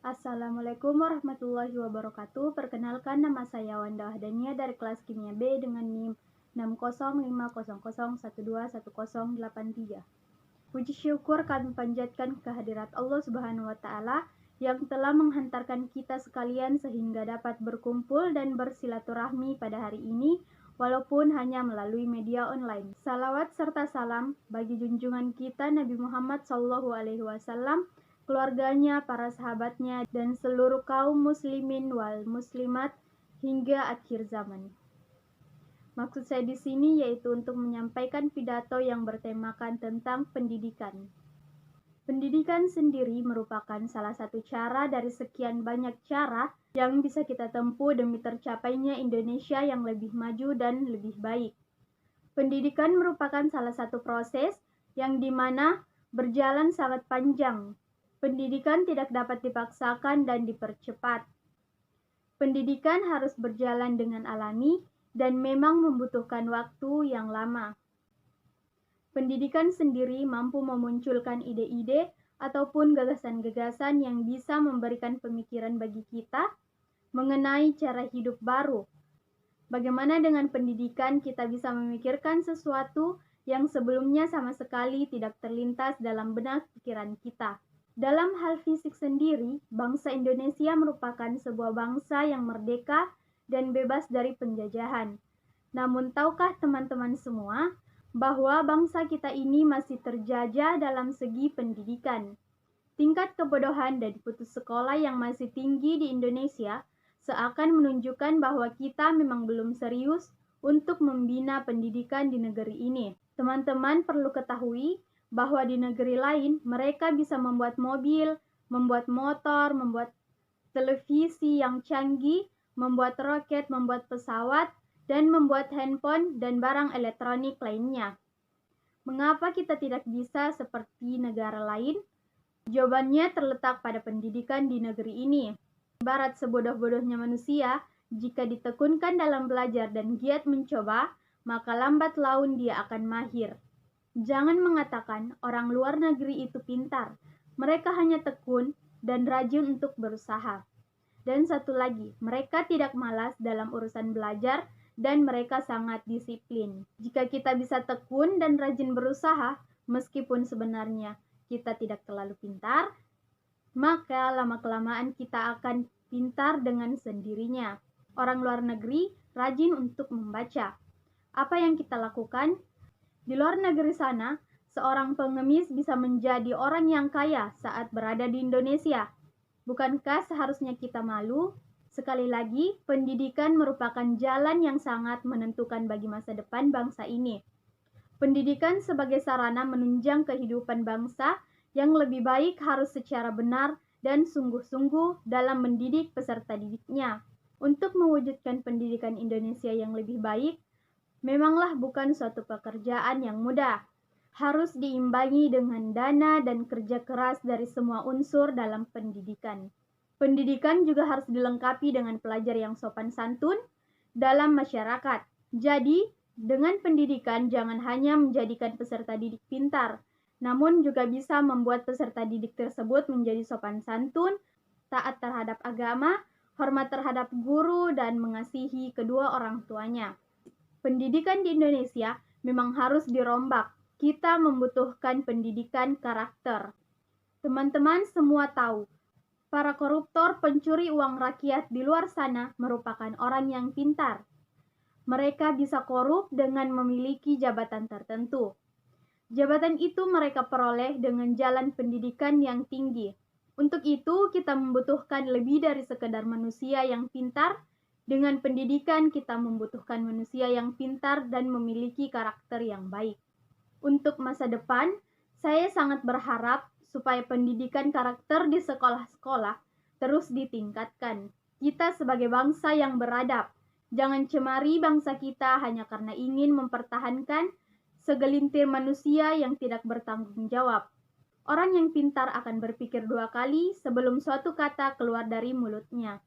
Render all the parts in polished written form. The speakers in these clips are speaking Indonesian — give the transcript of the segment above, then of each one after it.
Assalamualaikum warahmatullahi wabarakatuh. Perkenalkan, nama saya Wanda Wahdania dari kelas Kimia B dengan NIM 60500121083. Puji syukur kami panjatkan kehadirat Allah Subhanahu wa Ta'ala yang telah menghantarkan kita sekalian sehingga dapat berkumpul dan bersilaturahmi pada hari ini, walaupun hanya melalui media online. Salawat serta salam bagi junjungan kita Nabi Muhammad SAW, keluarganya, para sahabatnya, dan seluruh kaum muslimin wal muslimat hingga akhir zaman. Maksud saya di sini yaitu untuk menyampaikan pidato yang bertemakan tentang pendidikan. Pendidikan sendiri merupakan salah satu cara dari sekian banyak cara yang bisa kita tempuh demi tercapainya Indonesia yang lebih maju dan lebih baik. Pendidikan merupakan salah satu proses yang dimana berjalan sangat panjang. Pendidikan tidak dapat dipaksakan dan dipercepat. Pendidikan harus berjalan dengan alami dan memang membutuhkan waktu yang lama. Pendidikan sendiri mampu memunculkan ide-ide ataupun gagasan-gagasan yang bisa memberikan pemikiran bagi kita mengenai cara hidup baru. Bagaimana dengan pendidikan kita bisa memikirkan sesuatu yang sebelumnya sama sekali tidak terlintas dalam benak pikiran kita. Dalam hal fisik sendiri, bangsa Indonesia merupakan sebuah bangsa yang merdeka dan bebas dari penjajahan. Namun tahukah teman-teman semua bahwa bangsa kita ini masih terjajah dalam segi pendidikan? Tingkat kebodohan dan putus sekolah yang masih tinggi di Indonesia seakan menunjukkan bahwa kita memang belum serius untuk membina pendidikan di negeri ini. Teman-teman perlu ketahui bahwa di negeri lain mereka bisa membuat mobil, membuat motor, membuat televisi yang canggih, membuat roket, membuat pesawat, dan membuat handphone dan barang elektronik lainnya. Mengapa kita tidak bisa seperti negara lain? Jawabannya terletak pada pendidikan di negeri ini. Ibarat sebodoh-bodohnya manusia, jika ditekunkan dalam belajar dan giat mencoba, maka lambat laun dia akan mahir. Jangan mengatakan orang luar negeri itu pintar. Mereka hanya tekun dan rajin untuk berusaha. Dan satu lagi, mereka tidak malas dalam urusan belajar dan mereka sangat disiplin. Jika kita bisa tekun dan rajin berusaha, meskipun sebenarnya kita tidak terlalu pintar, maka lama-kelamaan kita akan pintar dengan sendirinya. Orang luar negeri rajin untuk membaca. Apa yang kita lakukan? Di luar negeri sana, seorang pengemis bisa menjadi orang yang kaya saat berada di Indonesia. Bukankah seharusnya kita malu? Sekali lagi, pendidikan merupakan jalan yang sangat menentukan bagi masa depan bangsa ini. Pendidikan sebagai sarana menunjang kehidupan bangsa yang lebih baik harus secara benar dan sungguh-sungguh dalam mendidik peserta didiknya. Untuk mewujudkan pendidikan Indonesia yang lebih baik, memanglah bukan suatu pekerjaan yang mudah. Harus diimbangi dengan dana dan kerja keras dari semua unsur dalam pendidikan. Pendidikan juga harus dilengkapi dengan pelajar yang sopan santun dalam masyarakat. Jadi, dengan pendidikan jangan hanya menjadikan peserta didik pintar, namun juga bisa membuat peserta didik tersebut menjadi sopan santun, taat terhadap agama, hormat terhadap guru, dan mengasihi kedua orang tuanya. Pendidikan di Indonesia memang harus dirombak. Kita membutuhkan pendidikan karakter. Teman-teman semua tahu, para koruptor pencuri uang rakyat di luar sana merupakan orang yang pintar. Mereka bisa korup dengan memiliki jabatan tertentu. Jabatan itu mereka peroleh dengan jalan pendidikan yang tinggi. Untuk itu, kita membutuhkan lebih dari sekedar manusia yang pintar. Dengan pendidikan, kita membutuhkan manusia yang pintar dan memiliki karakter yang baik. Untuk masa depan, saya sangat berharap supaya pendidikan karakter di sekolah-sekolah terus ditingkatkan. Kita sebagai bangsa yang beradab, jangan cemari bangsa kita hanya karena ingin mempertahankan segelintir manusia yang tidak bertanggung jawab. Orang yang pintar akan berpikir dua kali sebelum suatu kata keluar dari mulutnya.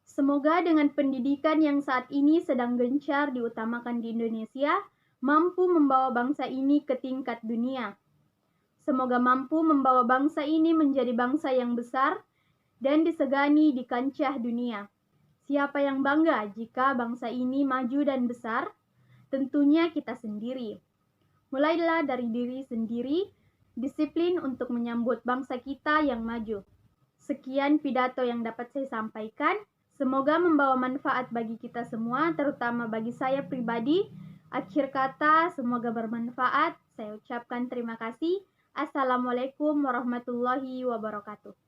Semoga dengan pendidikan yang saat ini sedang gencar diutamakan di Indonesia, mampu membawa bangsa ini ke tingkat dunia. Semoga mampu membawa bangsa ini menjadi bangsa yang besar dan disegani di kancah dunia. Siapa yang bangga jika bangsa ini maju dan besar? Tentunya kita sendiri. Mulailah dari diri sendiri, disiplin untuk menyambut bangsa kita yang maju. Sekian pidato yang dapat saya sampaikan. Semoga membawa manfaat bagi kita semua, terutama bagi saya pribadi. Akhir kata, semoga bermanfaat. Saya ucapkan terima kasih. Assalamualaikum warahmatullahi wabarakatuh.